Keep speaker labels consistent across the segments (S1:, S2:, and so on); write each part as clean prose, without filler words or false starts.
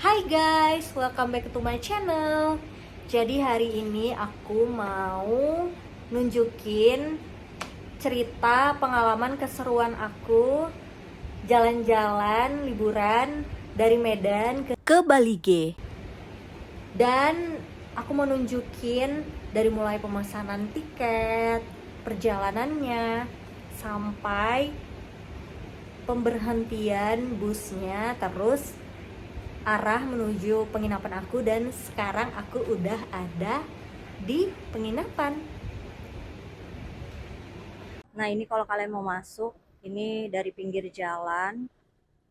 S1: Hai guys, welcome back to my channel. Jadi hari ini aku mau nunjukin cerita pengalaman keseruan aku jalan-jalan liburan dari Medan ke Balige. Dan aku mau nunjukin dari mulai pemesanan tiket, perjalanannya, sampai pemberhentian busnya, terus arah menuju penginapan aku. Dan sekarang aku udah ada di penginapan. Nah, ini kalau kalian mau masuk, ini dari pinggir jalan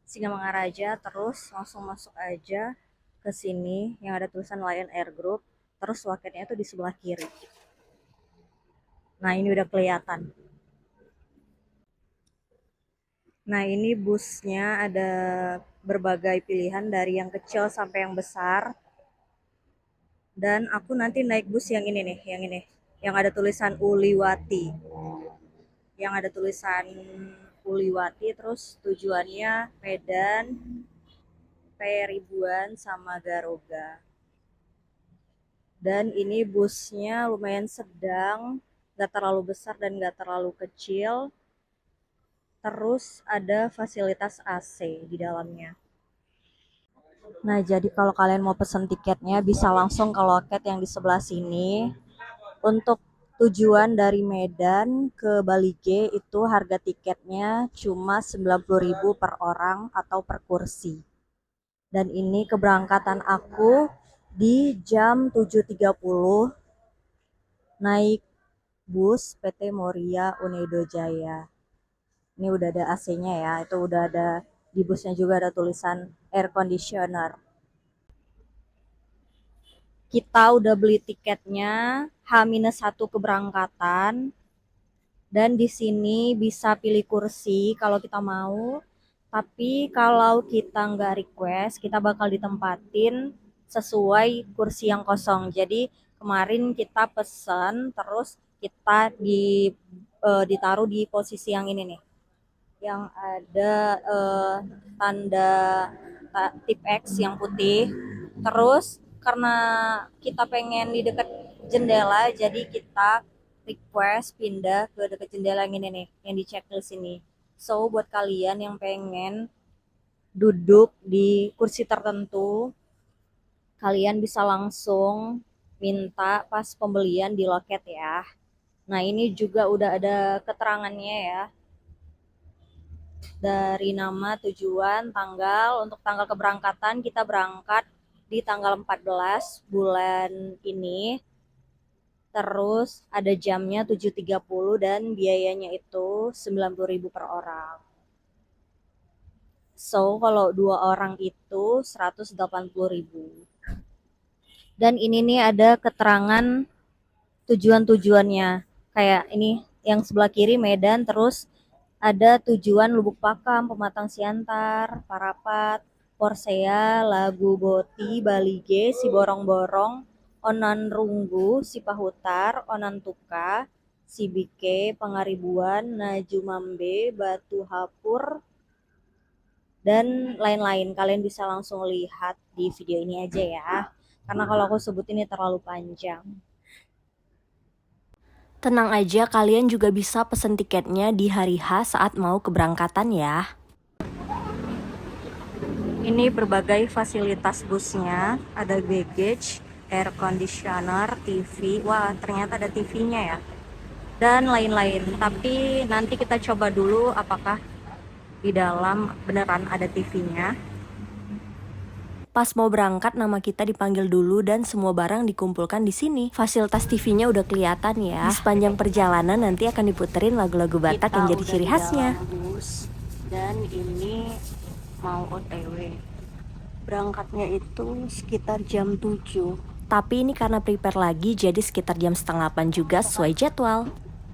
S1: Singamangaraja, terus langsung masuk aja ke sini yang ada tulisan Lion Air Group. Terus loketnya itu di sebelah kiri. Nah, ini udah kelihatan. Nah, ini busnya ada berbagai pilihan dari yang kecil sampai yang besar. Dan aku nanti naik bus yang ini nih, yang ada tulisan Uliwati. Yang ada tulisan Uliwati, terus tujuannya Medan, Peribuan sama Garoga. Dan ini busnya lumayan sedang, gak terlalu besar dan gak terlalu kecil. Terus ada fasilitas AC di dalamnya. Nah, jadi kalau kalian mau pesen tiketnya bisa langsung ke loket yang di sebelah sini. Untuk tujuan dari Medan ke Balige itu harga tiketnya cuma 90.000 per orang atau per kursi. Dan ini keberangkatan aku di jam 7.30 naik bus PT Moria Unedo Jaya. Ini udah ada AC-nya ya, itu udah ada di busnya juga ada tulisan air conditioner. Kita udah beli tiketnya H-1 keberangkatan. Dan di sini bisa pilih kursi kalau kita mau. Tapi kalau kita nggak request, kita bakal ditempatin sesuai kursi yang kosong. Jadi kemarin kita pesen, terus kita ditaruh di posisi yang ini nih, yang ada tanda tip X yang putih. Terus karena kita pengen di dekat jendela, jadi kita request pindah ke dekat jendela yang ini nih, yang di checklist ini. So buat kalian yang pengen duduk di kursi tertentu, kalian bisa langsung minta pas pembelian di loket ya. Nah, ini juga udah ada keterangannya ya, dari nama, tujuan, tanggal. Untuk tanggal keberangkatan kita berangkat di tanggal 14 bulan ini. Terus ada jamnya 7.30 dan biayanya itu 90.000 per orang. So, kalau 2 orang itu 180.000. Dan ini nih ada keterangan tujuan-tujuannya. Kayak ini yang sebelah kiri Medan, terus ada tujuan Lubuk Pakam, Pematang Siantar, Parapat, Porsea, Lagu Boti, Balige, Siborong-borong, Onanrunggu, Sipahutar, Onantuka, Sibike, Pangaribuan, Najumambe, Batu Hapur, dan lain-lain. Kalian bisa langsung lihat di video ini aja ya, karena kalau aku sebut ini terlalu panjang. Tenang aja, kalian juga bisa pesen tiketnya di hari H saat mau keberangkatan ya. Ini berbagai fasilitas busnya, ada baggage, air conditioner, TV. Wah, ternyata ada TV-nya ya. Dan lain-lain. Tapi nanti kita coba dulu apakah di dalam beneran ada TV-nya. Pas mau berangkat nama kita dipanggil dulu dan semua barang dikumpulkan di sini. Fasilitas TV-nya udah kelihatan ya. Di sepanjang perjalanan nanti akan diputerin lagu-lagu Batak yang jadi ciri khasnya. Bus, dan ini mau OTW. Berangkatnya itu sekitar jam 7. Tapi ini karena prepare lagi jadi sekitar jam setengah 8 juga sesuai jadwal.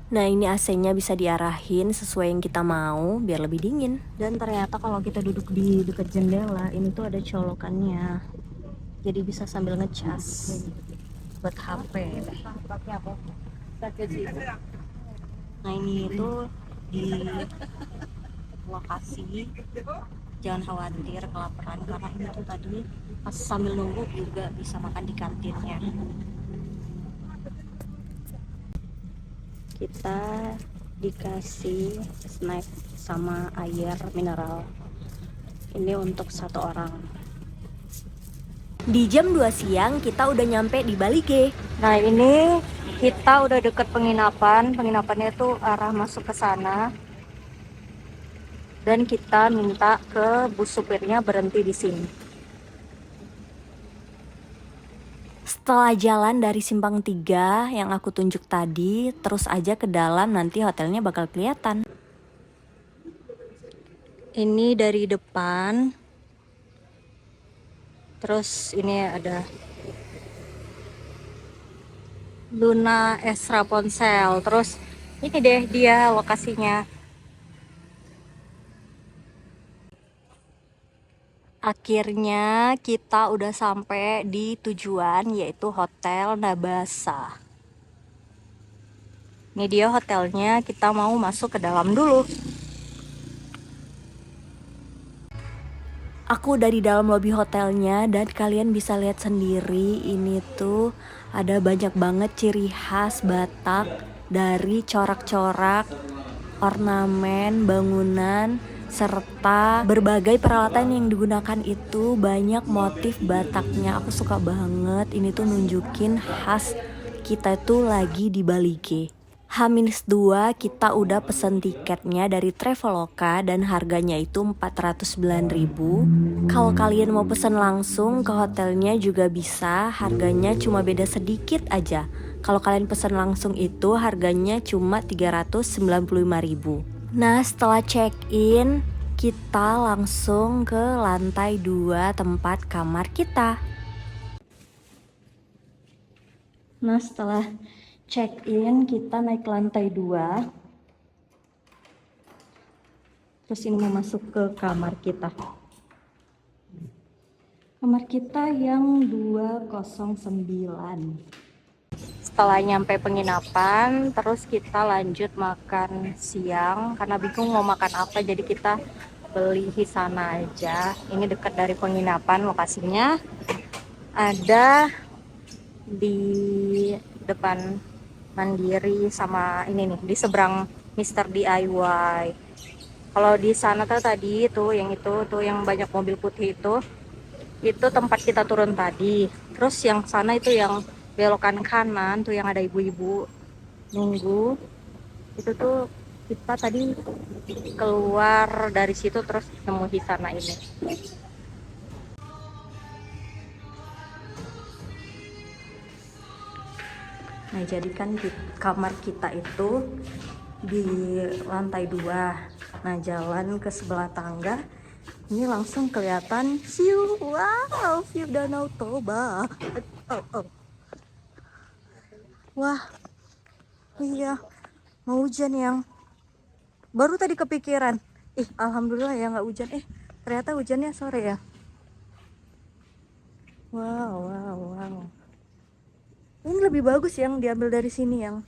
S1: Nah, ini AC-nya bisa diarahin sesuai yang kita mau biar lebih dingin. Dan ternyata kalau kita duduk di dekat jendela, ini tuh ada colokannya. Jadi bisa sambil ngecas buat HP. Nah, ini itu di lokasi jangan khawatir kelaparan, karena ini tuh tadi pas sambil nunggu juga bisa makan di kantinnya. Kita dikasih snack sama air mineral ini untuk satu orang. Di jam 2 siang kita udah nyampe di Bali G. Nah ini kita udah deket penginapannya itu arah masuk ke sana, dan kita minta ke bus supirnya berhenti di sini. Setelah jalan dari simpang 3 yang aku tunjuk tadi, terus aja ke dalam, nanti hotelnya bakal kelihatan. Ini dari depan. Terus ini ada Luna Esra Ponsel. Terus ini deh dia lokasinya. Akhirnya kita udah sampai di tujuan, yaitu Hotel Nabasa. Ini dia hotelnya, kita mau masuk ke dalam dulu. Aku dari dalam lobi hotelnya, dan kalian bisa lihat sendiri ini tuh ada banyak banget ciri khas Batak dari corak-corak, ornamen, bangunan, serta berbagai peralatan yang digunakan itu banyak motif Bataknya. Aku suka banget, ini tuh nunjukin khas kita tuh lagi di Bali G. H-2 kita udah pesen tiketnya dari Traveloka dan harganya itu 409.000. Kalau kalian mau pesen langsung ke hotelnya juga bisa, harganya cuma beda sedikit aja. Kalau kalian pesen langsung itu harganya cuma 395.000. Nah setelah check-in kita langsung ke lantai 2 tempat kamar kita. Nah setelah check-in kita naik ke lantai 2. Terus ini mau masuk ke kamar kita. Kamar kita yang 209. Setelah nyampe penginapan, terus kita lanjut makan siang. Karena bingung mau makan apa, jadi kita beli di sana aja. Ini dekat dari penginapan lokasinya. Ada di depan Mandiri sama ini nih di seberang Mister DIY. Kalau di sana tuh tadi tuh yang itu tuh yang banyak mobil putih itu tempat kita turun tadi. Terus yang sana itu yang belokan kanan tuh yang ada ibu-ibu nunggu. Itu tuh kita tadi keluar dari situ terus nemu di sana ini. Nah, jadi kan di kamar kita itu di lantai 2. Nah, jalan ke sebelah tangga ini langsung kelihatan view. Wow, view Danau Toba. Oh, oh. Wah, iya, mau hujan yang baru tadi kepikiran. Alhamdulillah ya nggak hujan. Ternyata hujannya sore ya. Wow, wow, wow. Ini lebih bagus yang diambil dari sini yang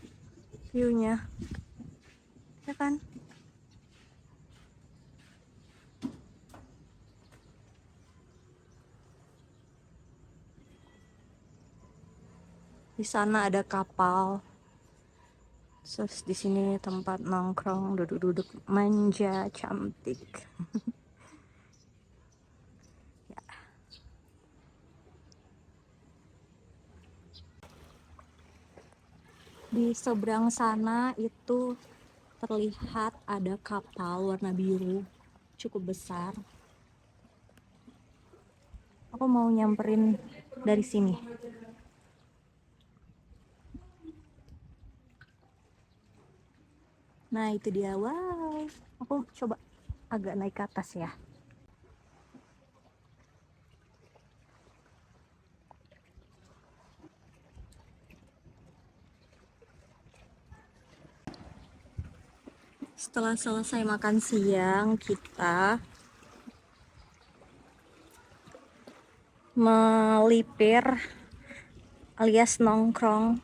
S1: view-nya. Ya kan? Di sana ada kapal. Terus di sini tempat nongkrong, duduk-duduk manja, cantik. Ya. Di seberang sana itu terlihat ada kapal warna biru, cukup besar. Aku mau nyamperin dari sini. Nah itu dia, wow. Aku coba agak naik ke atas ya. Setelah selesai makan siang, kita melipir alias nongkrong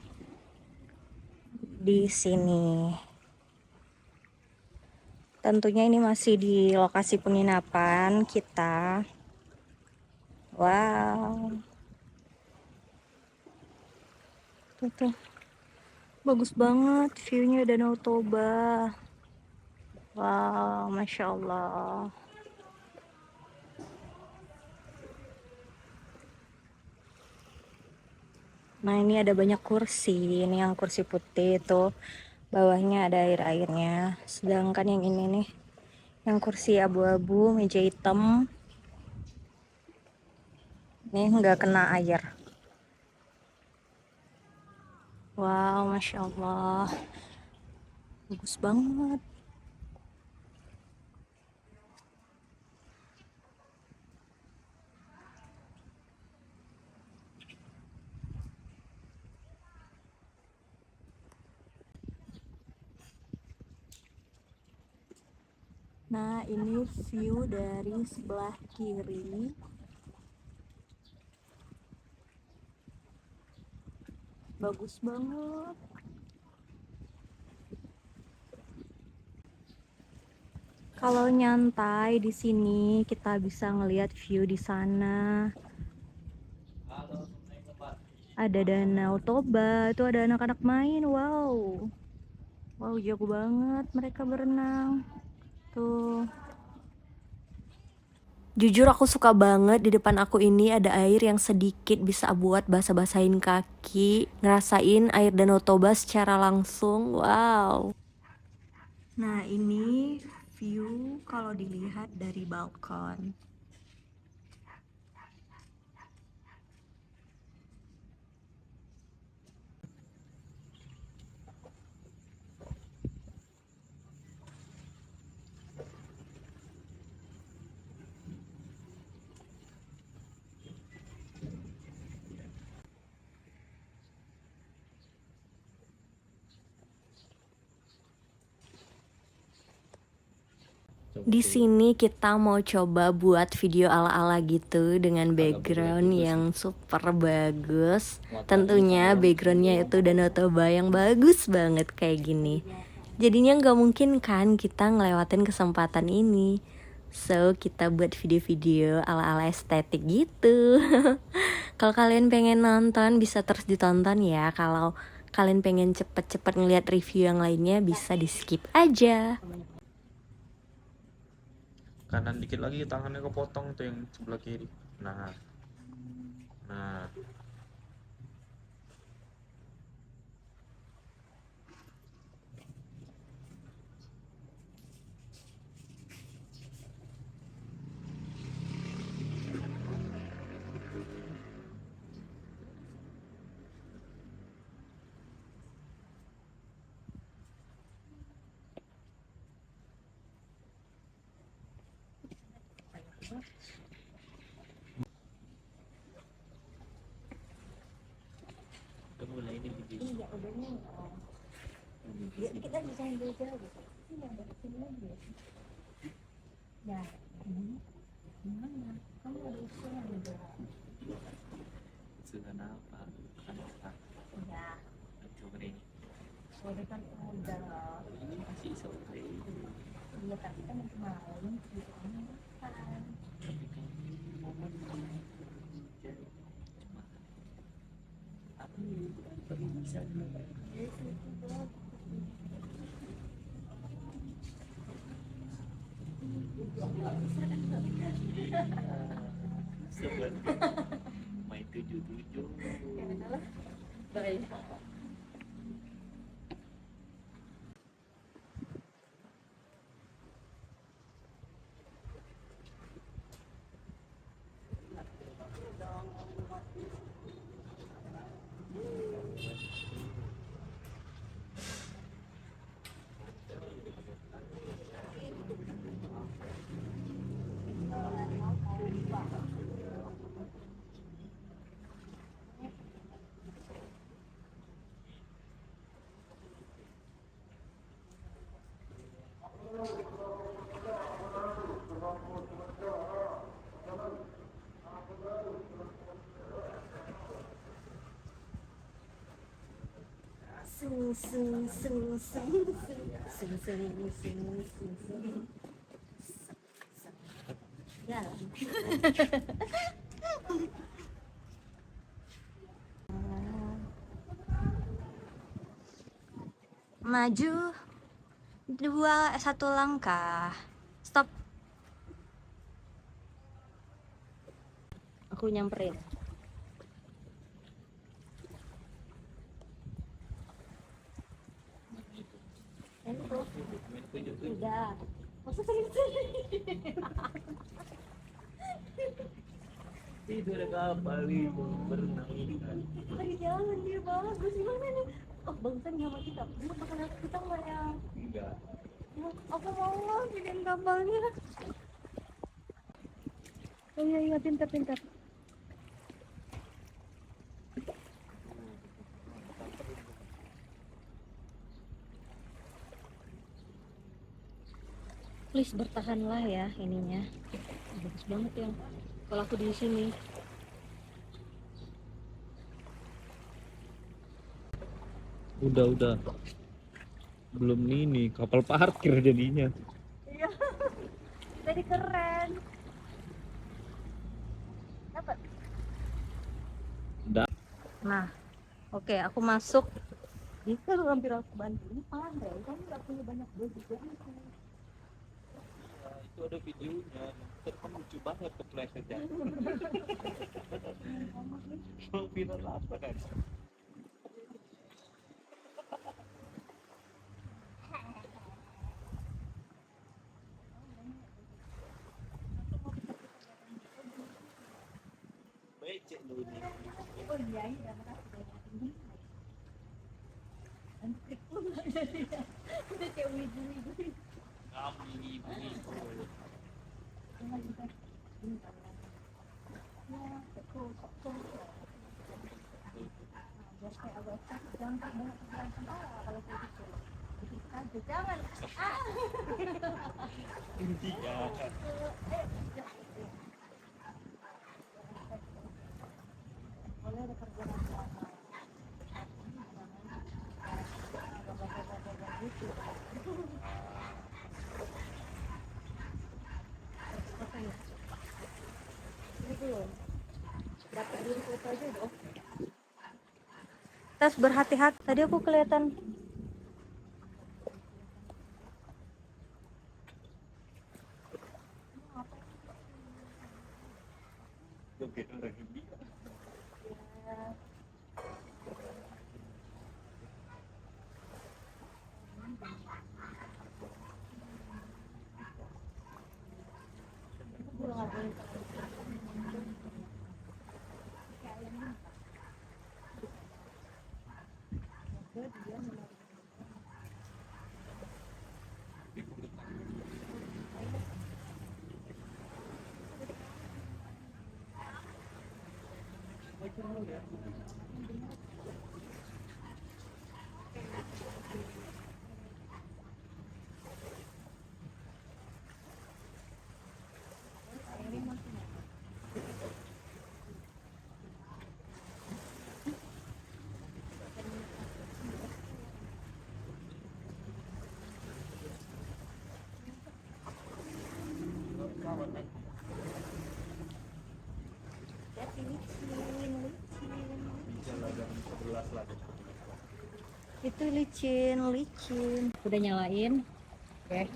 S1: di sini. Tentunya ini masih di lokasi penginapan kita. Wow. Tuh. Bagus banget view-nya Danau Toba. Wow, Masya Allah. Nah, ini ada banyak kursi. Ini yang kursi putih tuh. Bawahnya ada air-airnya. Sedangkan yang ini nih, yang kursi abu-abu, meja hitam. Ini nggak kena air. Wow, Masya Allah. Bagus banget. Nah, ini view dari sebelah kiri. Bagus banget. Kalau nyantai di sini, kita bisa ngelihat view di sana. Ada Danau Toba, itu ada anak-anak main. Wow. Wow, jago banget mereka berenang. Tuh. Jujur aku suka banget di depan aku ini ada air yang sedikit bisa buat basah-basahin kaki, ngerasain air Danau Toba secara langsung. Wow. Nah, ini view kalau dilihat dari balkon. Di sini kita mau coba buat video ala-ala gitu dengan background yang super bagus. Tentunya backgroundnya itu Danau Toba yang bagus banget kayak gini. Jadinya nggak mungkin kan kita ngelewatin kesempatan ini. So kita buat video-video ala-ala estetik gitu. Kalau kalian pengen nonton bisa terus ditonton ya. Kalau kalian pengen cepet-cepet ngeliat review yang lainnya bisa di skip aja.
S2: Kanan dikit lagi tangannya kepotong tuh yang sebelah kiri. Nah, nah. Udah mulai ini video.
S1: Iya, udah nih. Ya, kita bisa ambil jauh gitu. Iya, dari sini aja. Ya, ini gimana? Kamu ada usulan juga?
S2: Usulan apa? Apa?
S1: Ya,
S2: Sore.
S1: sore kan udah.
S2: Masih sore.
S1: Iya, tapi kan kemarin gitu kan makan.
S2: Tapi kan momen cuma apa bisa sebut main 77.
S1: Ya betul. Baik. sung sung sung sung sung sung sung. Jalan. Maju satu langkah. Stop. Aku nyamperin. Udah. Masa sering-sering?
S3: Tidur kapal itu berenang.
S1: Lagi jalan dia bagus gimana nih? Oh bagusan sama kita. Mau makan kita nggak ya?
S3: Enggak.
S1: Aku mau lah bikin kapalnya. Oh iya iya pintar-pintar. Please bertahanlah ya ininya. Bagus banget ya. Kalau aku di sini.
S3: Udah. Belum ini kapal parkir jadinya.
S1: Iya. Jadi keren. Dapat.
S3: Udah.
S1: Nah, oke aku masuk. Ini kan hampir aku bantu. Ini pandai. Kamu nggak punya banyak baju jadi.
S3: Itu ada videonya. Ntar kamu lucu banget kepleset ya. Mau viral apa kan? Becek lu ini.
S1: Oh iya, iya, makasih. Antik pun udah kayak wibu-wibu.
S3: Kamu ibu.
S1: Jangan.
S3: Intinya.
S1: Boleh ada kerjaan sama. Dapat dulu foto aja dong. Tes berhati-hati. Tadi aku kelihatan.
S3: Joget orang India. Itu licin. Udah nyalain. Oke.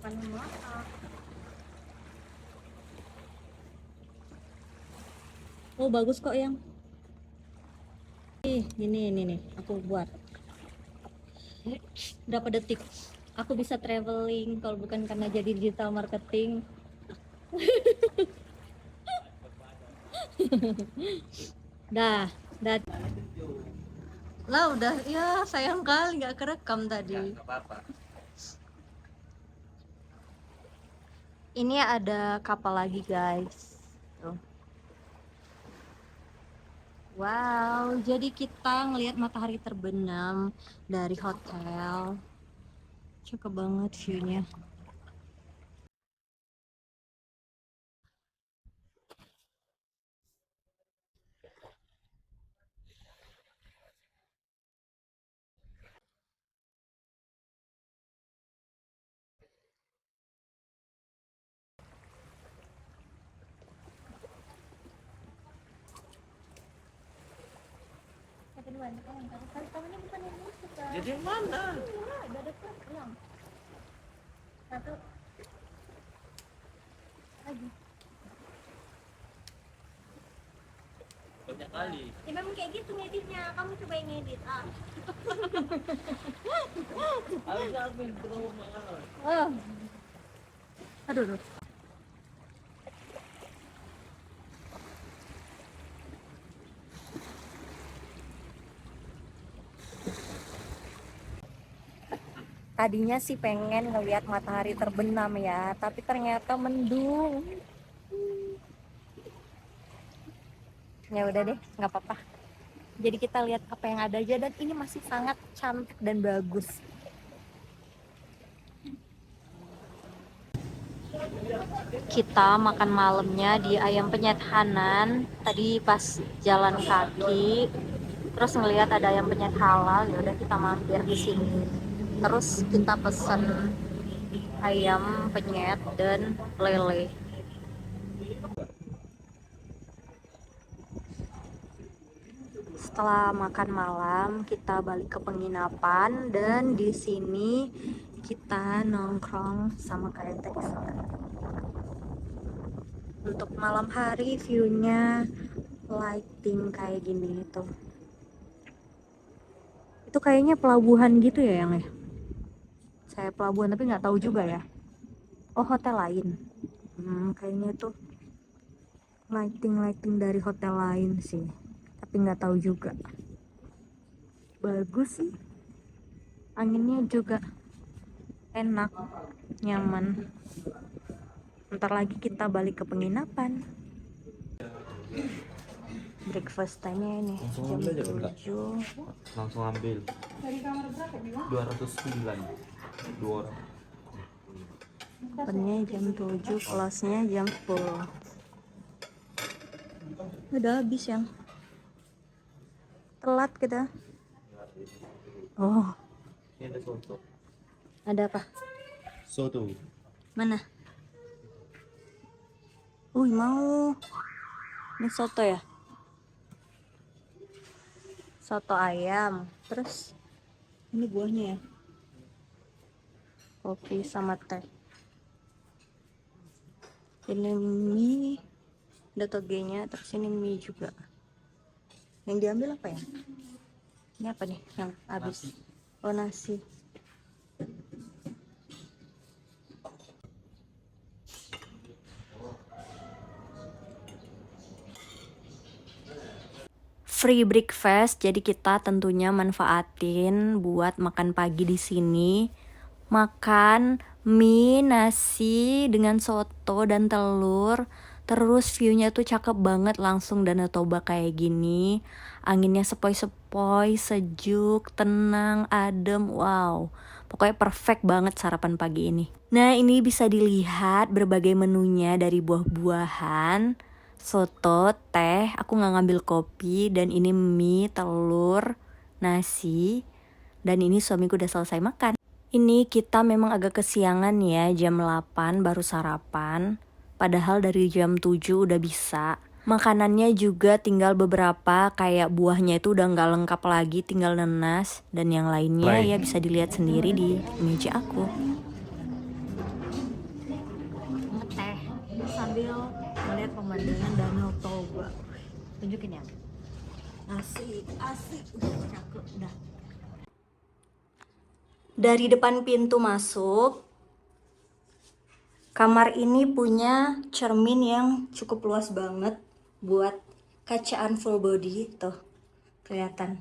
S1: Panen masak. Oh bagus kok yang ini nih aku buat berapa detik aku bisa traveling kalau bukan karena jadi digital marketing. dah dah lah udah ya sayang kali nggak kerekam tadi. Ini ada kapal lagi guys. Tuh. Wow, jadi kita ngelihat matahari terbenam dari hotel. Cakep banget view-nya.
S2: Jadi yang mana?
S1: Satu lagi.
S2: Banyak kali.
S1: Ya memang kayak gitu ngeditnya. Kamu coba yang ngedit.
S2: Harusnya aku yang trauma.
S1: Oh. Aduh. Tadinya sih pengen ngelihat matahari terbenam ya, tapi ternyata mendung. Ya udah deh, nggak apa-apa. Jadi kita lihat apa yang ada aja dan ini masih sangat cantik dan bagus. Kita makan malamnya di Ayam Penyet Hanan. Tadi pas jalan kaki, terus ngelihat ada ayam penyet halal, ya udah kita mampir di sini. Terus kita pesen ayam penyet dan lele. Setelah makan malam, kita balik ke penginapan dan di sini kita nongkrong sama kayak tadi sore. Untuk malam hari view-nya lighting kayak gini tuh. Itu kayaknya pelabuhan gitu ya yang ya. Saya pelabuhan tapi nggak tahu juga ya. Oh hotel lain. Kayaknya itu lighting dari hotel lain sih. Tapi nggak tahu juga. Bagus sih. Anginnya juga enak, nyaman. Ntar lagi kita balik ke penginapan. Breakfast time-nya ini jam 7.
S2: Langsung ambil. Dari kamar berapa? 209. 2 orang.
S1: Opennya jam 7, close-nya jam 10. Udah habis yang telat kita. Oh,
S2: Ini ada soto.
S1: ada apa?
S2: Soto.
S1: Mana? Mau. Ini soto ya? Soto ayam. Terus ini buahnya ya? Kopi sama teh. Ini mie, ada togenya, terus ini mie juga. Yang diambil apa ya? Ini apa nih yang habis? Oh nasi. Free breakfast, jadi kita tentunya manfaatin buat makan pagi di sini. Makan mie, nasi dengan soto dan telur. Terus view-nya tuh cakep banget langsung Danau Toba kayak gini. Anginnya sepoi-sepoi, sejuk, tenang, adem. Wow, pokoknya perfect banget sarapan pagi ini. Nah ini bisa dilihat berbagai menunya dari buah-buahan, soto, teh, aku nggak ngambil kopi, dan ini mie, telur, nasi, dan ini suamiku udah selesai makan. Ini kita memang agak kesiangan ya, jam 8 baru sarapan, padahal dari jam 7 udah bisa. Makanannya juga tinggal beberapa, kayak buahnya itu udah nggak lengkap lagi, tinggal nanas, dan yang lainnya ya bisa dilihat sendiri di meja aku. Tunjukin ya. Asik, asik. Udah cakep, udah. Dari depan pintu masuk, kamar ini punya cermin yang cukup luas banget buat kacaan full body. Tuh, kelihatan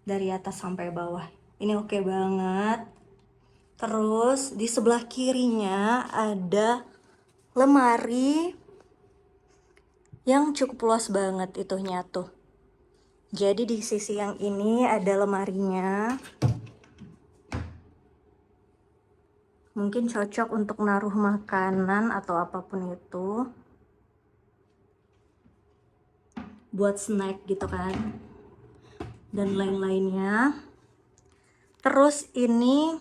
S1: dari atas sampai bawah. Ini oke banget. Terus di sebelah kirinya ada lemari yang cukup luas banget itunya tuh. Jadi di sisi yang ini ada lemarinya. Mungkin cocok untuk naruh makanan atau apapun itu. Buat snack gitu kan. Dan lain-lainnya. Terus ini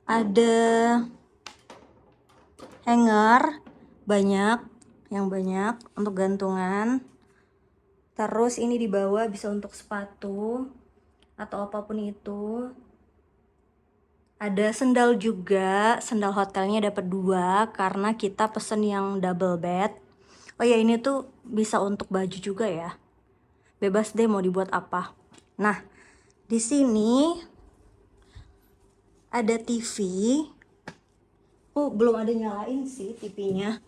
S1: ada hanger banyak, yang banyak untuk gantungan. Terus ini di bawah bisa untuk sepatu atau apapun itu. Ada sendal juga, sendal hotelnya dapat 2 karena kita pesen yang double bed. Oh ya, ini tuh bisa untuk baju juga ya. Bebas deh mau dibuat apa. Nah, di sini ada TV. Belum ada nyalain sih TV-nya.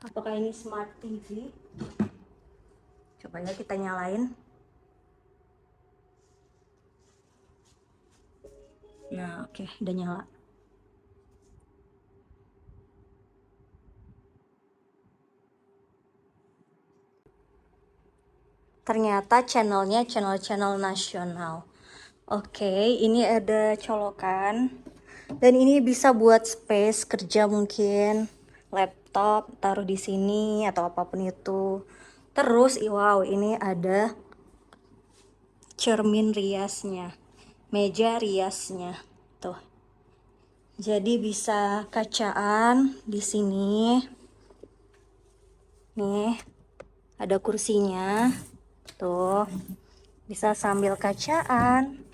S1: Apakah ini smart TV? Coba ya kita nyalain. Nah, oke, udah nyala. Ternyata channelnya channel-channel nasional. Oke, ini ada colokan. Dan ini bisa buat space kerja mungkin. Laptop taruh di sini atau apapun itu. Terus, wow, ini ada cermin riasnya. Meja riasnya. Tuh. Jadi bisa kacaan di sini. Nih, ada kursinya. Tuh, bisa sambil kacaan.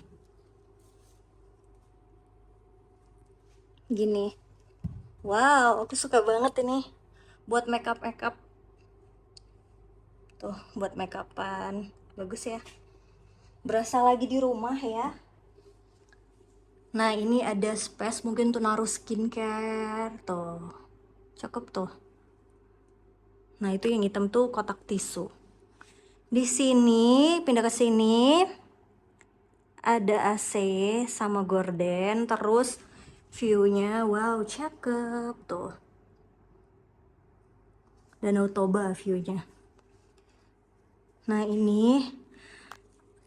S1: Gini. Wow, aku suka banget ini. Buat makeup. Tuh, buat makeupan. Bagus ya. Berasa lagi di rumah ya. Nah, ini ada space mungkin untuk naruh skincare. Tuh. Cakep tuh. Nah, itu yang hitam tuh kotak tisu. Di sini, pindah ke sini. Ada AC sama gorden, terus view-nya wow, cakep tuh. Danau Toba view-nya. Nah, ini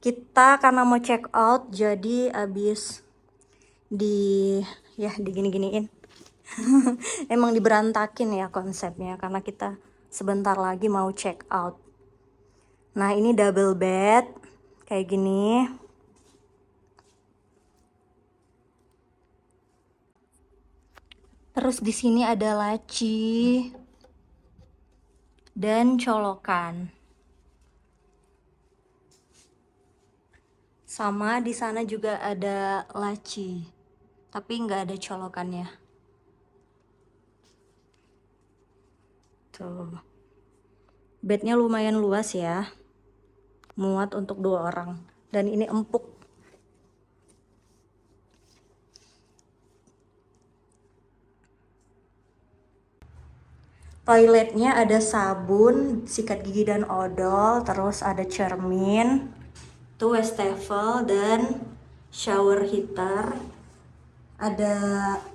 S1: kita karena mau check out jadi abis digini-giniin. Emang diberantakin ya konsepnya karena kita sebentar lagi mau check out. Nah, ini double bed kayak gini. Terus di sini ada laci dan colokan. Sama di sana juga ada laci, tapi nggak ada colokannya. Tuh. Bednya lumayan luas ya. Muat untuk 2 orang. Dan ini empuk. Toiletnya ada sabun, sikat gigi dan odol, terus ada cermin, tuh wastafel dan shower heater. Ada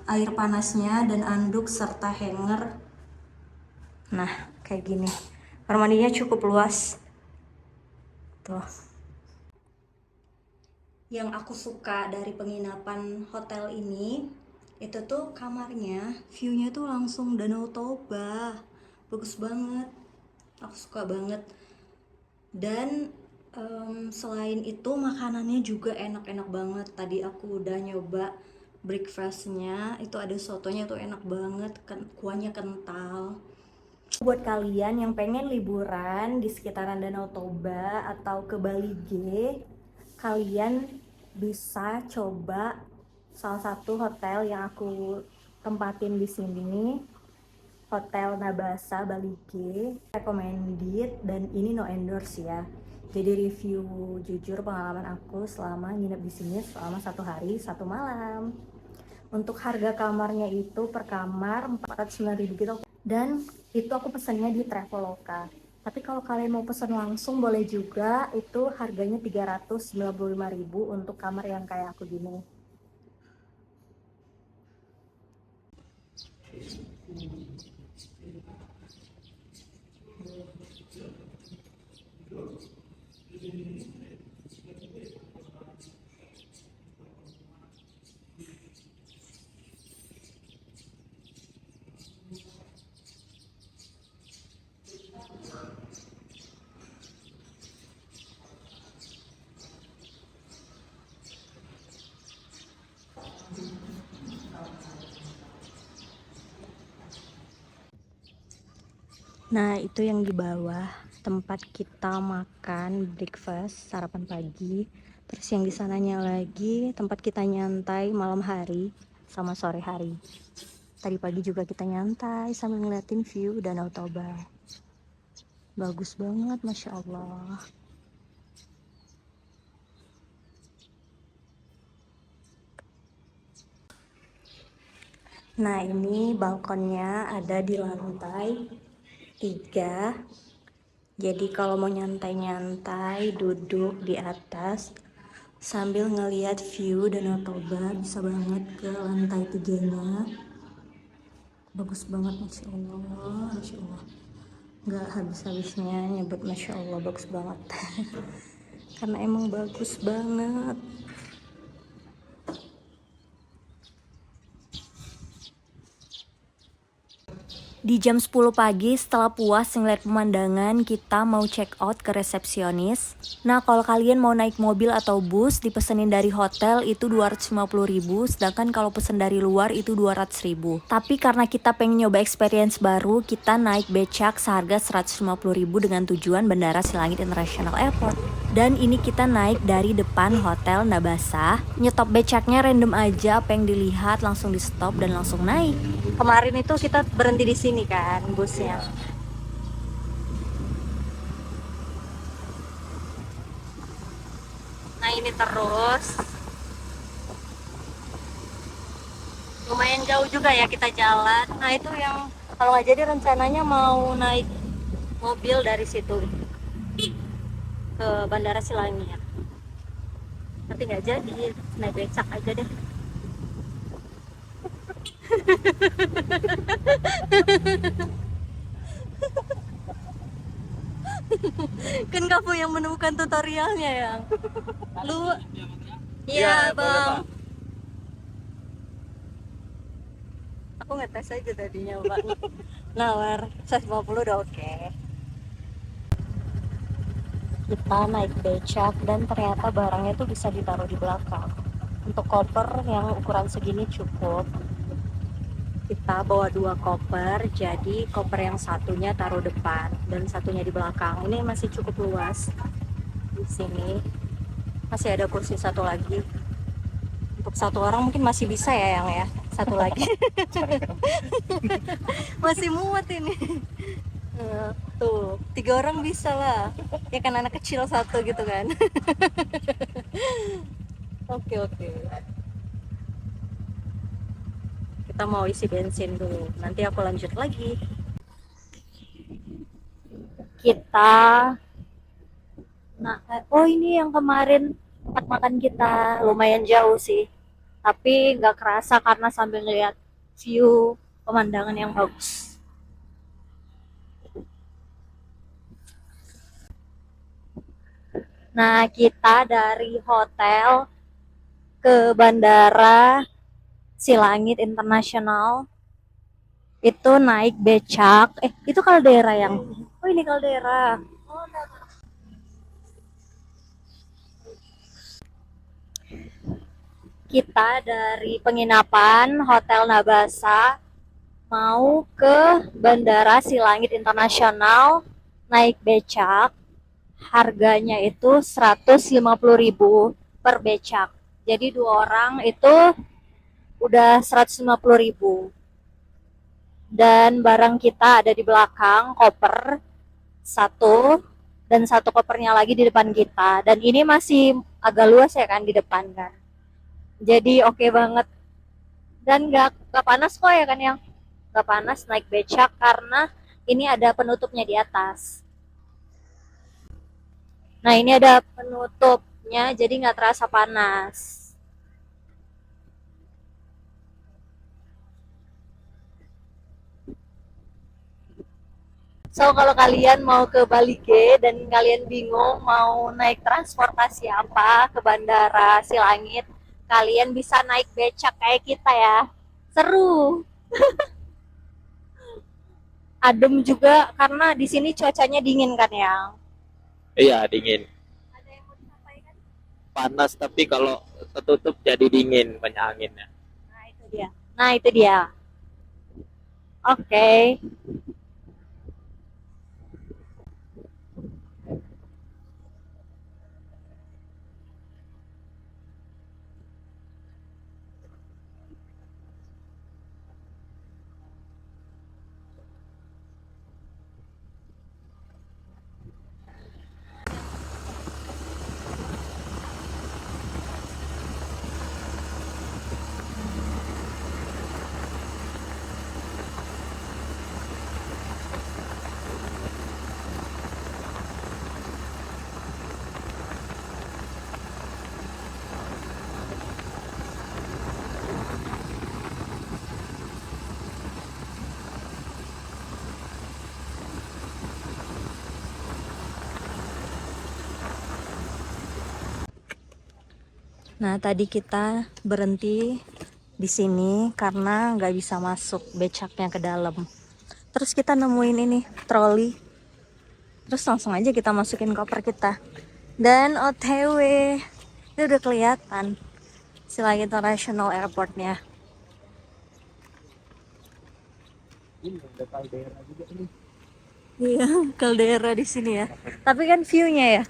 S1: air panasnya dan anduk serta hanger. Nah, kayak gini. Kamar mandinya cukup luas. Tuh. Yang aku suka dari penginapan hotel ini itu tuh kamarnya, view-nya tuh langsung Danau Toba. Bagus banget. Aku suka banget. Dan selain itu makanannya juga enak-enak banget. Tadi aku udah nyoba breakfastnya, itu ada sotonya tuh enak banget, kuahnya kental. Buat kalian yang pengen liburan di sekitaran Danau Toba atau ke Bali G, kalian bisa coba salah satu hotel yang aku tempatin di sini. Hotel Nabasa Bali G, recommended, dan ini no endorse ya. Jadi review jujur pengalaman aku selama nginep di sini selama 1 hari 1 malam. Untuk harga kamarnya itu per kamar 409.000 gitu. Dan itu aku pesennya di Traveloka. Tapi kalau kalian mau pesen langsung boleh juga, itu harganya 395.000 untuk kamar yang kayak aku gini. Nah, itu yang di bawah tempat kita makan breakfast, sarapan pagi. Terus yang di sananya lagi tempat kita nyantai malam hari sama sore hari. Tadi pagi juga kita nyantai sambil ngeliatin view Danau Toba. Bagus banget, Masya Allah. Nah, ini balkonnya ada di lantai 3. Jadi kalau mau nyantai-nyantai duduk di atas sambil ngeliat view Danau Toba, bisa banget ke lantai 3-nya. Bagus banget, Masya Allah, Masya Allah. Nggak habis-habisnya nyebut Masya Allah, bagus banget. Karena emang bagus banget. Di jam 10 pagi setelah puas ngeliat pemandangan, kita mau check out ke resepsionis. Nah, kalau kalian mau naik mobil atau bus dipesenin dari hotel itu 250.000, sedangkan kalau pesen dari luar itu 200.000. Tapi karena kita pengen nyoba experience baru, kita naik becak seharga 150.000 dengan tujuan Bandara Silangit International Airport. Dan ini kita naik dari depan Hotel Nabasa. Nyetop becaknya random aja, apa yang dilihat langsung di stop dan langsung naik. Kemarin itu kita berhenti di sini kan busnya. Nah, ini terus lumayan jauh juga ya kita jalan. Nah, itu yang kalau nggak jadi rencananya mau naik mobil dari situ ke Bandara Silangit. Tapi nggak jadi, naik becak aja deh. Kan kamu yang menemukan tutorialnya ya. Lu iya bang. Aku ngetes aja tadinya Pak. Nawar 150 udah oke. Kita naik becak dan ternyata barangnya tuh bisa ditaruh di belakang. Untuk koper yang ukuran segini cukup. Kita bawa 2 koper, jadi koper yang satunya taruh depan dan satunya di belakang. Ini masih cukup luas. Di sini masih ada kursi satu lagi. Untuk 1 orang mungkin masih bisa ya yang ya. Satu lagi. Masih muat ini. Tuh, 3 orang bisa lah. Ya kan anak kecil 1 gitu kan. Oke. Kita mau isi bensin dulu, nanti aku lanjut lagi. Kita oh ini yang kemarin tempat makan kita, lumayan jauh sih, tapi nggak kerasa karena sambil ngeliat view pemandangan yang bagus. Nah, kita dari hotel ke Bandara Silangit Internasional itu naik becak. Itu kaldera yang. Oh, ini kaldera. Kita dari penginapan Hotel Nabasa mau ke Bandara Silangit Internasional naik becak. Harganya itu 150.000 per becak. Jadi 2 orang itu udah 150.000. Dan barang kita ada di belakang, koper satu, dan satu kopernya lagi di depan kita. Dan ini masih agak luas ya kan di depan kan. Jadi oke banget. Dan nggak panas kok ya kan, yang nggak panas naik becak karena ini ada penutupnya di atas. Nah ini ada penutupnya jadi nggak terasa panas. So kalau kalian mau ke Bali G dan kalian bingung mau naik transportasi apa ke Bandara Silangit, kalian bisa naik becak kayak kita ya. Seru, adem juga karena di sini cuacanya dingin kan ya.
S3: Iya, dingin.
S1: Ada yang mau disampaikan?
S3: Panas tapi kalau ketutup jadi dingin, banyak anginnya.
S1: Nah itu dia. Nah itu dia. Oke. Nah, tadi kita berhenti di sini karena nggak bisa masuk becaknya ke dalam. Terus kita nemuin ini, troli. Terus langsung aja kita masukin koper kita. Dan OTW, itu udah kelihatan Silangit International Airportnya.
S3: Ini ada kaldera juga ini.
S1: Iya, kaldera di sini ya. Tapi kan view-nya ya.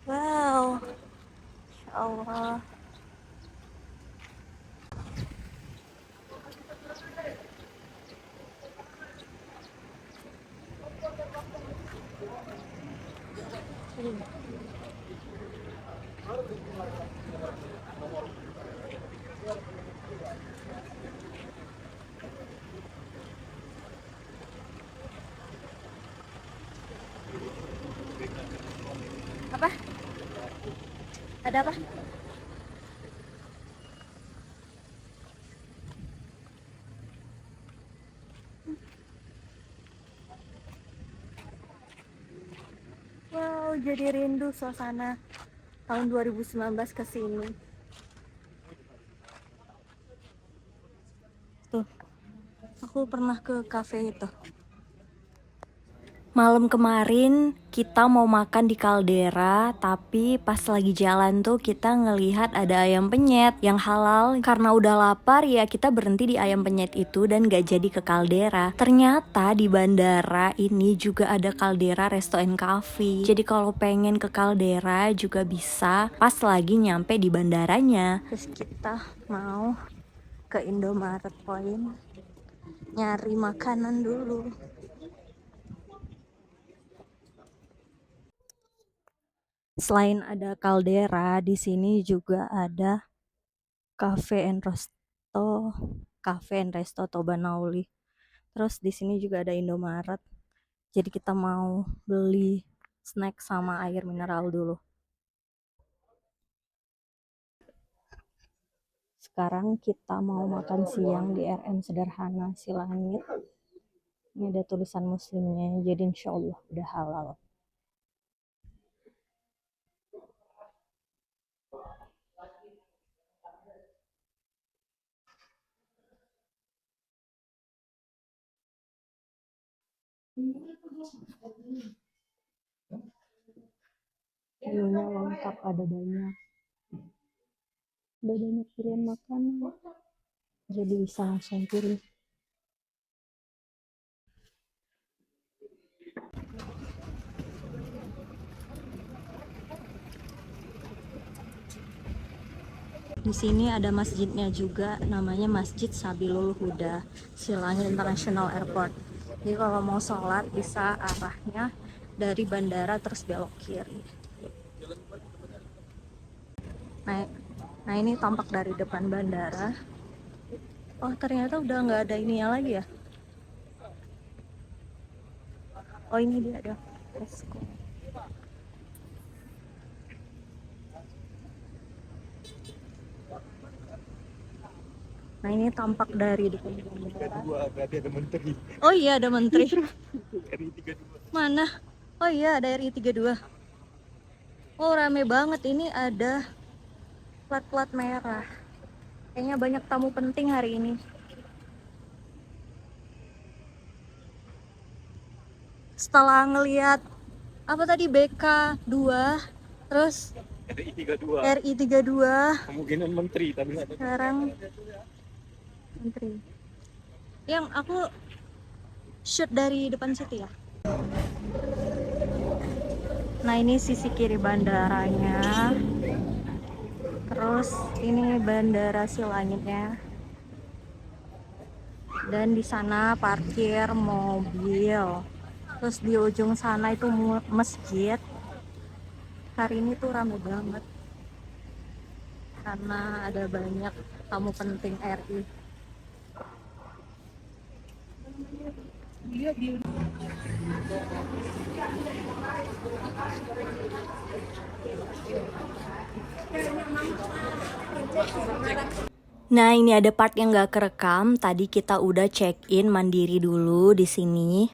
S1: Wow, Masya Allah. Apa? Ada apa? Wow, jadi rindu suasana tahun 2019 ke sini. Tuh, aku pernah ke cafe itu. Malam kemarin kita mau makan di Caldera, tapi pas lagi jalan tuh kita ngelihat ada ayam penyet yang halal. Karena udah lapar ya kita berhenti di ayam penyet itu dan gak jadi ke Caldera. Ternyata di bandara ini juga ada Caldera Resto and Cafe. Jadi kalau pengen ke Caldera juga bisa pas lagi nyampe di bandaranya. Terus kita mau ke Indomaret Point nyari makanan dulu. Selain ada Caldera, di sini juga ada Cafe and Resto, Cafe and Resto Tobanauli. Terus di sini juga ada Indomaret. Jadi kita mau beli snack sama air mineral dulu. Sekarang kita mau makan siang di RM Sederhana Silangit. Ini ada tulisan muslimnya, jadi insya Allah udah halal. Menunya lengkap, ada banyak pilihan makanan, jadi bisa langsung pilih. Di sini ada masjidnya juga, namanya Masjid Sabilul Huda, Silangit International Airport. Jadi kalau mau sholat bisa arahnya dari bandara terus belok kiri. Nah, nah ini tampak dari depan bandara. Oh ternyata udah nggak ada ininya lagi ya. Oh ini dia ada posko. Nah ini tampak dari depan bandara.
S3: Berarti ada menteri.
S1: Oh iya ada menteri.
S3: RI 32.
S1: Mana? Oh iya ada RI 32. Oh rame banget, ini ada plat-plat merah. Kayaknya banyak tamu penting hari ini. Setelah ngelihat apa tadi BK 2, terus
S3: RI 32.
S1: RI 32,
S3: Kemungkinan menteri tapi nggak ada.
S1: sekarang menteri. Yang aku shoot dari depan situ ya. Nah ini sisi kiri bandaranya. Terus ini bandara Silangitnya. Dan di sana parkir mobil. Terus di ujung sana itu masjid. Hari ini tuh rame banget karena ada banyak tamu penting RI. Nah ini ada part yang gak kerekam. Tadi kita udah check in mandiri dulu di sini.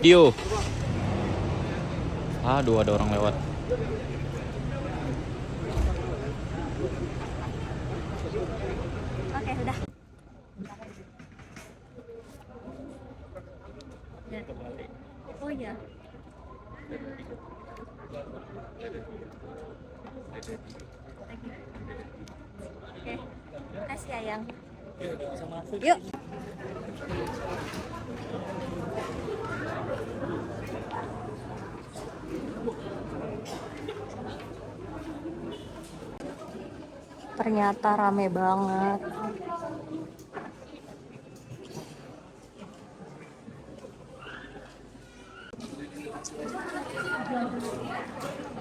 S2: Dio. Aduh, ada orang lewat.
S1: Oke udah. Oh iya. Oke, makasih Ayang. Yuk. Ternyata rame banget.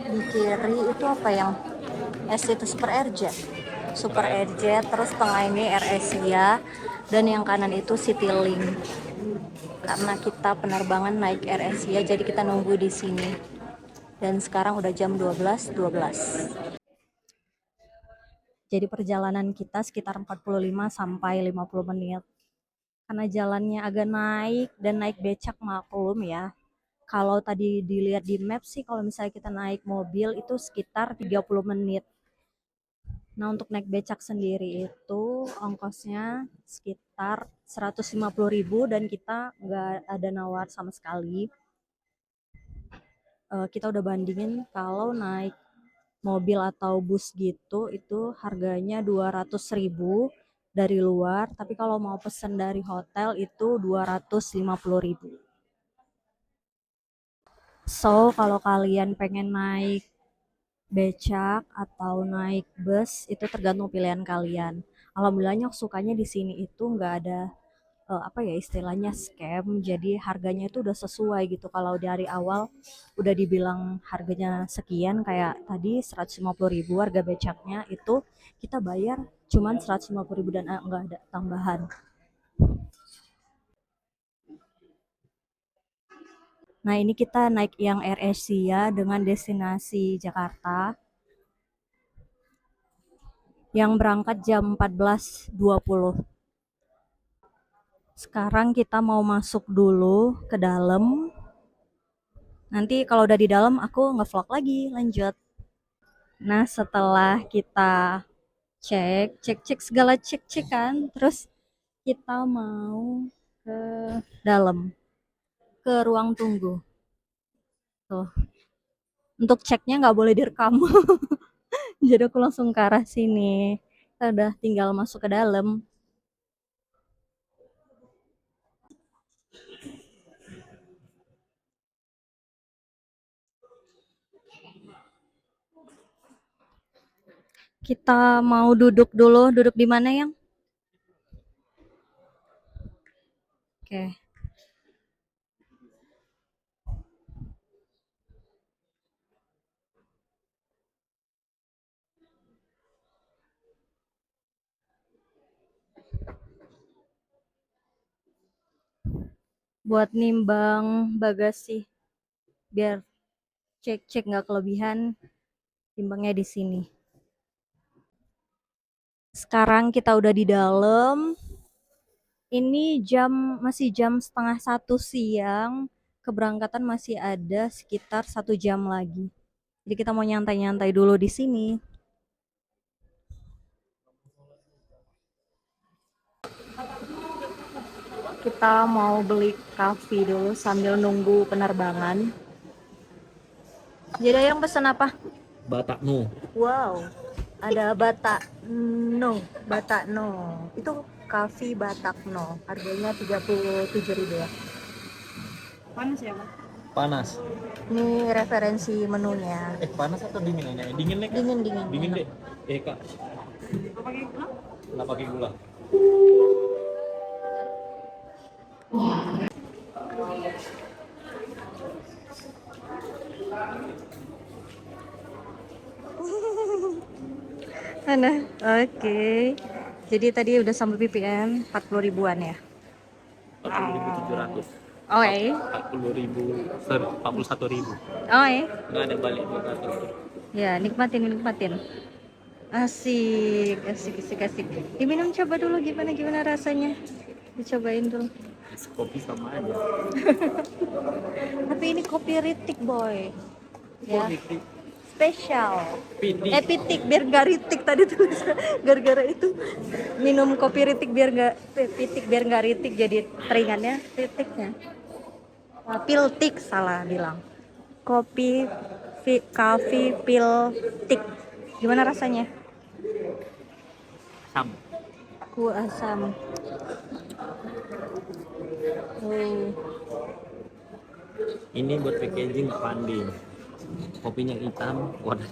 S1: Di kiri itu apa yang itu Super Airjet. Super Airjet, terus tengah ini Air Asia, dan yang kanan itu Citylink. Karena kita penerbangan naik Air Asia, jadi kita nunggu di sini. Dan sekarang udah jam 12.12. Jadi perjalanan kita sekitar 45 sampai 50 menit. Karena jalannya agak naik dan naik becak maklum ya. Kalau tadi dilihat di map sih kalau misalnya kita naik mobil itu sekitar 30 menit. Nah untuk naik becak sendiri itu ongkosnya sekitar 150.000 dan kita nggak ada nawar sama sekali. Kita udah bandingin kalau naik mobil atau bus gitu itu harganya 200.000 dari luar, tapi kalau mau pesen dari hotel itu 250.000. So kalau kalian pengen naik becak atau naik bus itu tergantung pilihan kalian. Alhamdulillahnya sukanya di sini itu nggak ada apa ya istilahnya scam, jadi harganya itu udah sesuai gitu. Kalau dari awal udah dibilang harganya sekian, kayak tadi 150.000 harga becaknya, itu kita bayar cuman 150.000 dan nggak ada tambahan. Nah ini kita naik yang Air Asia dengan destinasi Jakarta yang berangkat jam 14.20. Sekarang kita mau masuk dulu ke dalam. Nanti kalau udah di dalam aku nge-vlog lagi lanjut. Nah setelah kita cek segala cek kan, terus kita mau ke dalam, ke ruang tunggu. Tuh, untuk ceknya nggak boleh direkam. Jadi aku langsung ke arah sini. Kita udah tinggal masuk ke dalam. Kita mau duduk dulu. Duduk di mana, Yang? Oke. Buat nimbang bagasi, biar cek-cek nggak kelebihan, timbangnya di sini. Sekarang kita udah di dalam. Ini masih jam 12:30 siang. Keberangkatan masih ada sekitar 1 jam lagi. Jadi kita mau nyantai-nyantai dulu di sini. Kita mau beli coffee dulu sambil nunggu penerbangan. Jadi yang pesan apa?
S3: Batak no.
S1: Wow, ada Batak No. Itu coffee Batak No. Harganya 37.000 ya. Panas ya, Pak?
S3: Panas.
S1: Ini referensi menunya.
S3: Panas atau dingin ini? Dingin nih, Kak?
S1: Dingin.
S3: Dingin deh. Kak. Nggak pakai gula.
S1: Mana? Oke. Jadi tadi udah sampai BPM 40 ribuan ya.
S3: 40.700.
S1: Oh,
S3: 41.000.
S1: Oh,
S3: Nggak ada balik 200.
S1: ya, nikmatin. Asik. Diminum coba dulu gimana rasanya. Dicobain dulu.
S3: Kopi sama aja.
S1: Tapi ini kopi ritik, boy. Ya,
S3: Kopi
S1: spesial.
S3: pidi.
S1: Pitik biar gak ritik tadi tuh. Gara-gara itu minum kopi ritik biar gak pitik biar gak ritik, jadi teringatnya ritiknya. Piltik salah bilang. Kopi piltik. Gimana rasanya?
S3: Asam.
S1: Asam.
S3: Ini buat packaging pandi. Kopinya hitam, warna.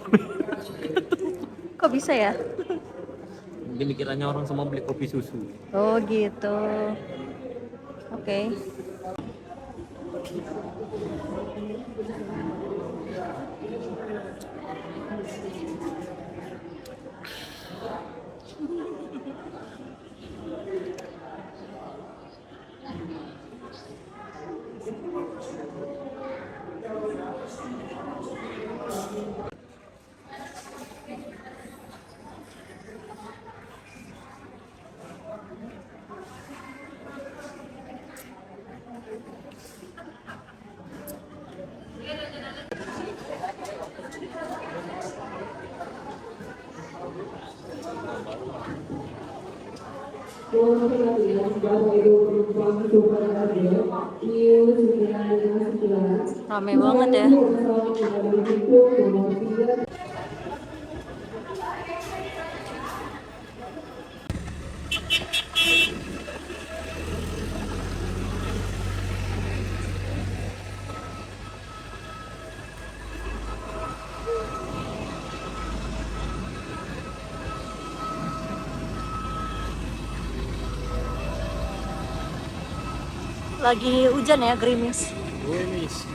S1: Kok bisa ya?
S3: Demikirannya orang semua beli kopi susu.
S1: Oh gitu. Oke. Rame banget ya. Lagi hujan ya, gerimis.
S3: Gerimis.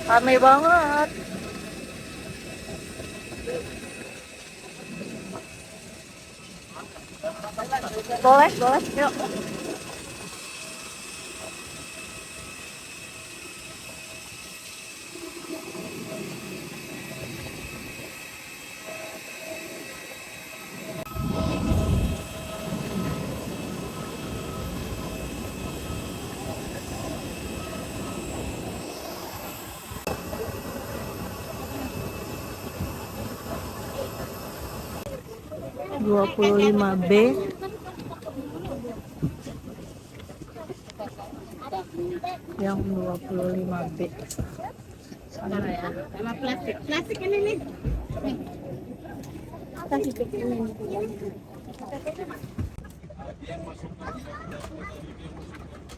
S1: Rame banget. Boleh, yuk. Dua puluh lima B. Yang 25B.
S4: Bentar ya. Sama plastik. Plastik ini nih. Nih. Plastik ini.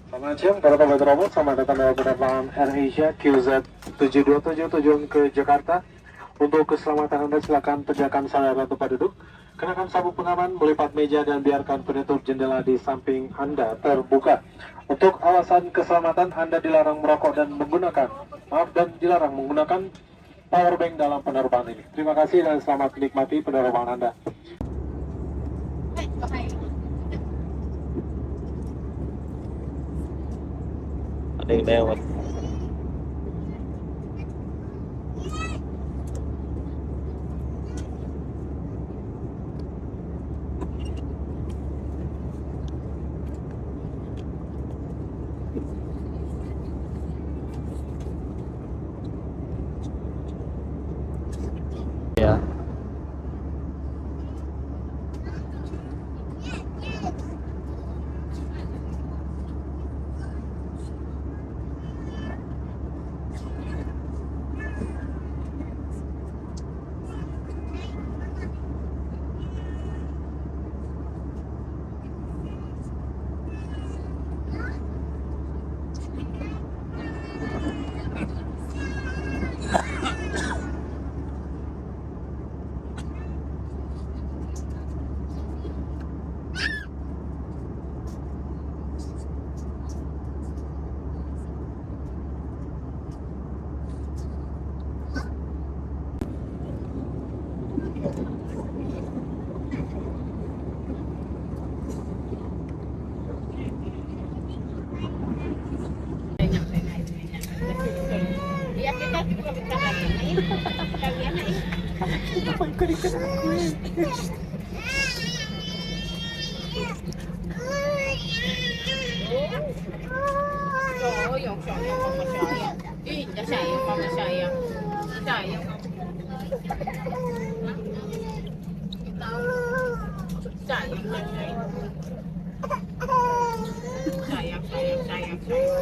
S5: Selamat siang para sobat robot, selamat datang dalam penerbangan Air Asia QZ727 tujuan ke Jakarta. Untuk keselamatan Anda silakan tegakkan sadar tempat duduk, kenakan sabuk pengaman, melipat meja dan biarkan penutup jendela di samping Anda terbuka. Untuk alasan keselamatan Anda dilarang merokok dan dilarang menggunakan power bank dalam penerbangan ini. Terima kasih dan selamat menikmati penerbangan Anda.
S3: Ada yang lewat. Ya.
S4: Iya kita juga bisa lagi. Kalian ini. Sayang, sayang mama sayang. Iya sayang mama sayang. Sayang. Sayang, sayang. Sayang, sayang, sayang, sayang.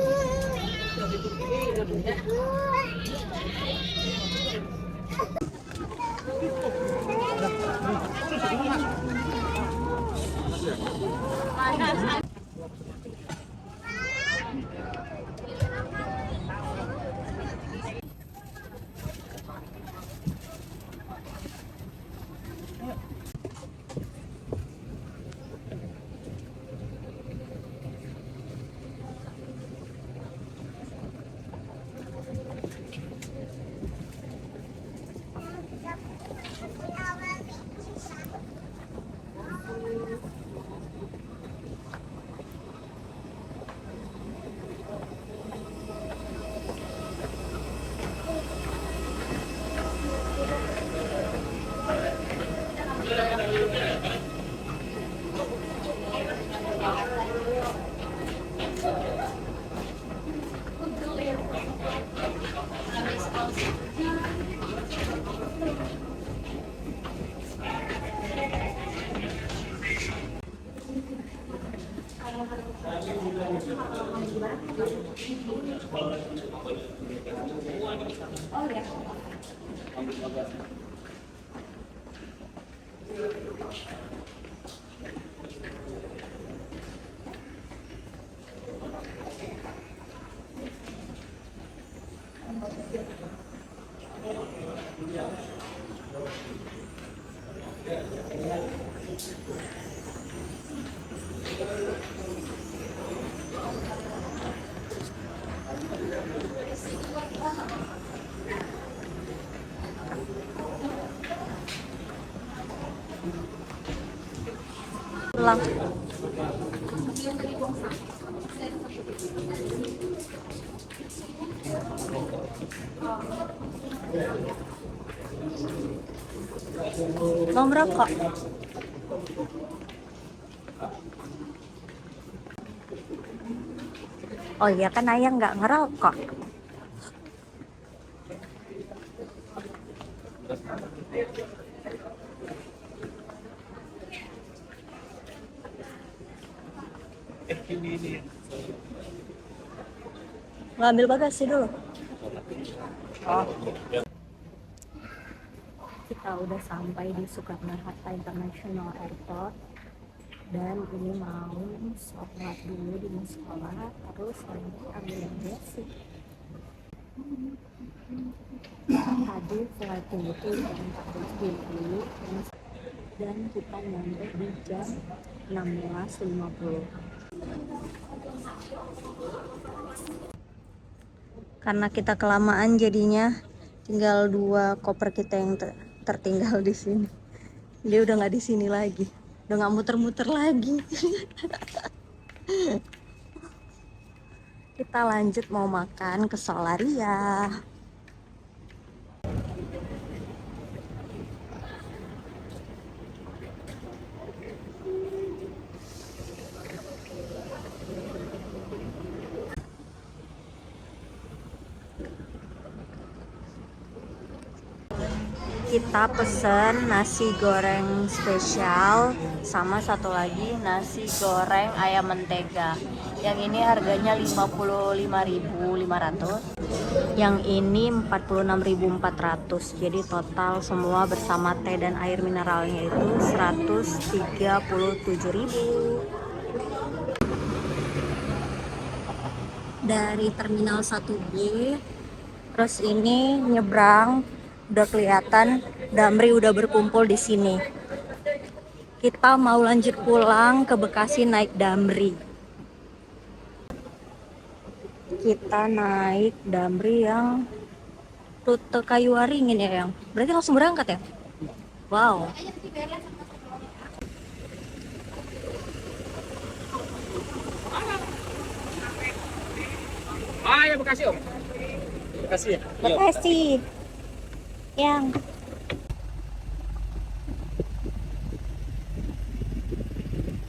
S1: Pulang. Mau merokok? Oh iya kan ayah nggak ngerokok. Ngambil bagasi dulu. Kita udah sampai di Soekarno-Hatta International Airport dan ini mau sholat dulu di musola, terus nanti ambil yang basic. Tadi flightnya itu jam 14.20 dan kita nyampe di jam 16.50. Karena kita kelamaan jadinya tinggal 2 koper kita yang tertinggal di sini. Dia udah nggak di sini lagi, udah nggak muter-muter lagi. Kita lanjut mau makan ke Solaria. Kita pesen nasi goreng spesial sama satu lagi nasi goreng ayam mentega. Yang ini harganya 55.500. Yang ini 46.400. Jadi total semua bersama teh dan air mineralnya itu 137.000. Dari Terminal 1B, terus ini nyebrang. Udah kelihatan Damri udah berkumpul di sini. Kita mau lanjut pulang ke Bekasi naik Damri. Kita naik Damri yang rute Kayuwaringin ya, yang berarti langsung berangkat ya? Wow.
S3: Ya Bekasi Om. Bekasi ya?
S1: Bekasi. Yang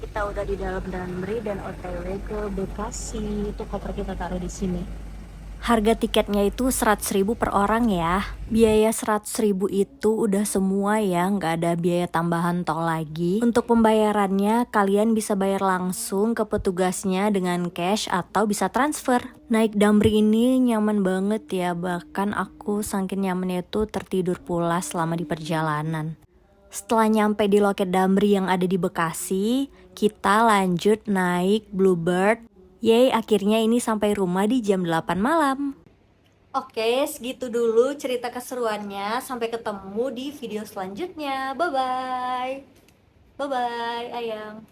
S1: kita udah di dalam Damri dan OTW ke Bekasi. Itu koper kita taruh di sini. Harga tiketnya itu 100.000 per orang ya. Biaya 100.000 itu udah semua ya, nggak ada biaya tambahan tol lagi. Untuk pembayarannya kalian bisa bayar langsung ke petugasnya dengan cash atau bisa transfer. Naik Damri ini nyaman banget ya, bahkan aku saking nyamannya itu tertidur pula selama di perjalanan. Setelah nyampe di loket Damri yang ada di Bekasi, kita lanjut naik Bluebird. Yeay, akhirnya ini sampai rumah di jam 8 malam. Oke, segitu dulu cerita keseruannya. Sampai ketemu di video selanjutnya. Bye-bye. Bye-bye, Ayang.